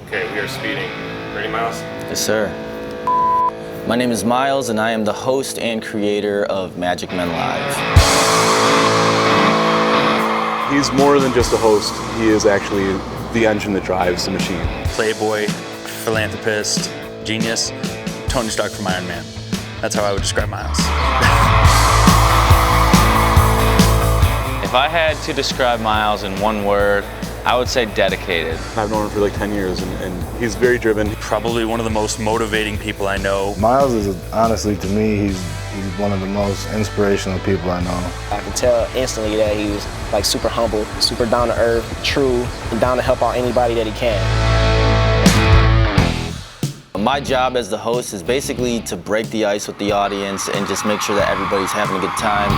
Okay, we are speeding. Ready, Myles? Yes, sir. My name is Myles, and I am the host and creator of Magic Men Live. He's more than just a host. He is actually the engine that drives the machine. Playboy, philanthropist, genius, Tony Stark from Iron Man. That's how I would describe Myles. If I had to describe Myles in one word, I would say dedicated. I've known him for like 10 years, and he's very driven. Probably one of the most motivating people I know. Myles is, honestly, to me, he's one of the most inspirational people I know. I can tell instantly that he was like super humble, super down to earth, true, and down to help out anybody that he can. My job as the host is basically to break the ice with the audience and just make sure that everybody's having a good time.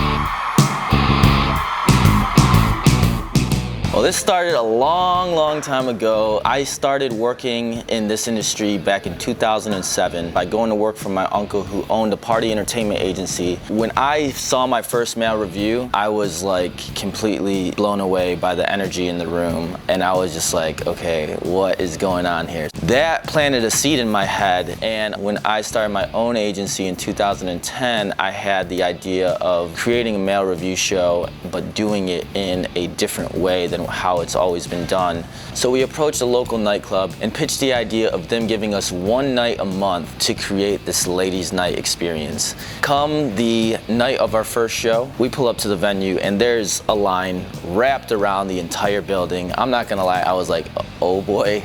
Well, this started a long time ago. I started working in this industry back in 2007 by going to work for my uncle who owned a party entertainment agency. When I saw my first male review, I was like completely blown away by the energy in the room. And I was just like, okay, what is going on here? That planted a seed in my head. And when I started my own agency in 2010, I had the idea of creating a male review show, but doing it in a different way than how it's always been done. So we approached a local nightclub and pitched the idea of them giving us one night a month to create this ladies' night experience. Come the night of our first show, we pull up to the venue and there's a line wrapped around the entire building. I'm not gonna lie, I was like, oh boy,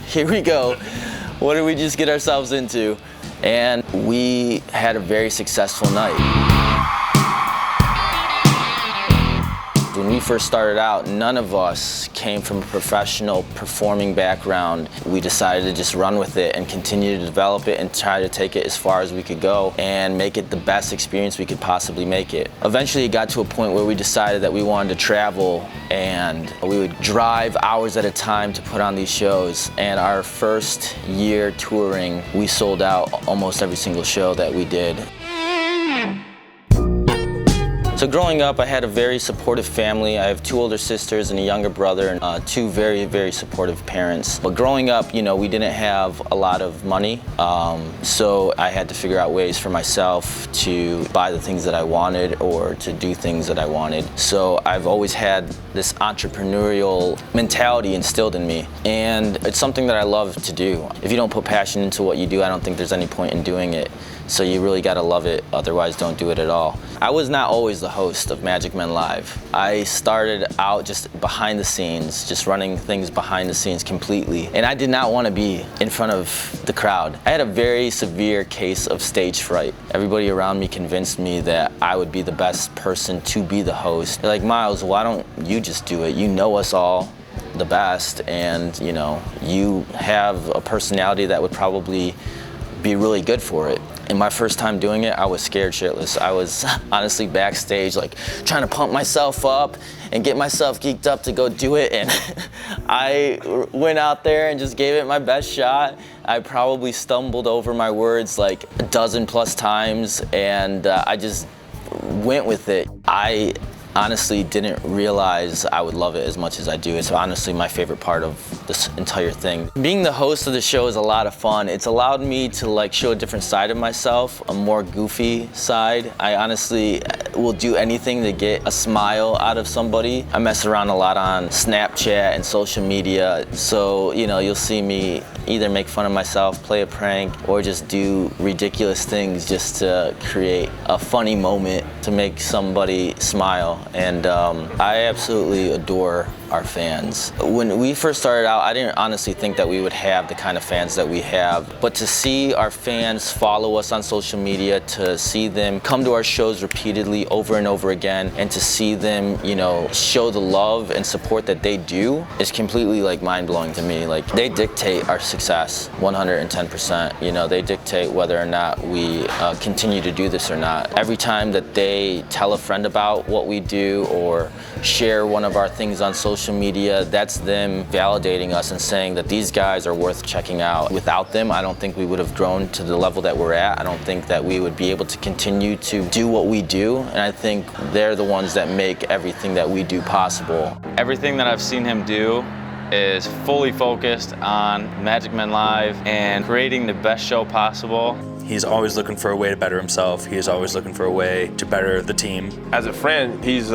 here we go. What did we just get ourselves into? And we had a very successful night. When we first started out, none of us came from a professional performing background. We decided to just run with it and continue to develop it and try to take it as far as we could go and make it the best experience we could possibly make it. Eventually it got to a point where we decided that we wanted to travel and we would drive hours at a time to put on these shows. And our first year touring, we sold out almost every single show that we did. So growing up, I had a very supportive family. I have two older sisters and a younger brother, and two very supportive parents. But growing up, you know, we didn't have a lot of money, so I had to figure out ways for myself to buy the things that I wanted or to do things that I wanted. So I've always had this entrepreneurial mentality instilled in me, and it's something that I love to do. If you don't put passion into what you do, I don't think there's any point in doing it. So you really gotta love it, otherwise don't do it at all. I was not always the host of Magic Men Live. I started out just behind the scenes, just running things behind the scenes completely. And I did not wanna be in front of the crowd. I had a very severe case of stage fright. Everybody around me convinced me that I would be the best person to be the host. They're like, Myles, why don't you just do it? You know us all the best, and you know, you have a personality that would probably be really good for it. And my first time doing it, I was scared shitless. I was honestly backstage, like trying to pump myself up and get myself geeked up to go do it. And I went out there and just gave it my best shot. I probably stumbled over my words like a dozen plus times, and I just went with it. I honestly didn't realize I would love it as much as I do. It's honestly my favorite part of this entire thing. Being the host of the show is a lot of fun. It's allowed me to like show a different side of myself, a more goofy side. I honestly will do anything to get a smile out of somebody. I mess around a lot on Snapchat and social media, so you know, you'll see me either make fun of myself, play a prank, or just do ridiculous things just to create a funny moment to make somebody smile. And I absolutely adore our fans. When we first started out, I didn't honestly think that we would have the kind of fans that we have. But to see our fans follow us on social media, to see them come to our shows repeatedly over and over again, and to see them, you know, show the love and support that they do is completely like mind-blowing to me. Like, they dictate our success 110%. You know, they dictate whether or not we continue to do this or not. Every time that they tell a friend about what we do or share one of our things on social media, that's them validating us and saying that these guys are worth checking out. Without them, I don't think we would have grown to the level that we're at. I don't think that we would be able to continue to do what we do, and I think they're the ones that make everything that we do possible. Everything that I've seen him do is fully focused on Magic Men Live and creating the best show possible. He's always looking for a way to better himself. He is always looking for a way to better the team. As a friend, he's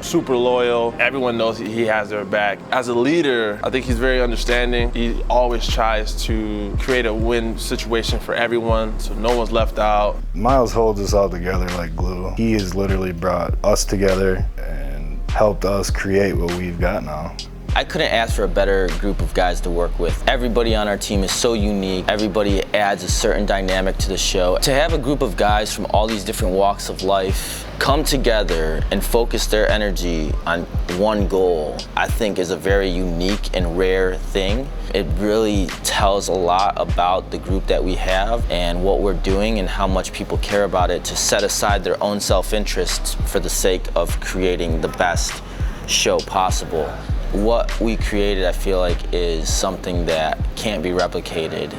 super loyal. Everyone knows he has their back. As a leader, I think he's very understanding. He always tries to create a win situation for everyone, so no one's left out. Myles holds us all together like glue. He has literally brought us together and helped us create what we've got now. I couldn't ask for a better group of guys to work with. Everybody on our team is so unique. Everybody adds a certain dynamic to the show. To have a group of guys from all these different walks of life come together and focus their energy on one goal, I think is a very unique and rare thing. It really tells a lot about the group that we have and what we're doing and how much people care about it to set aside their own self-interest for the sake of creating the best show possible. What we created, I feel like, is something that can't be replicated.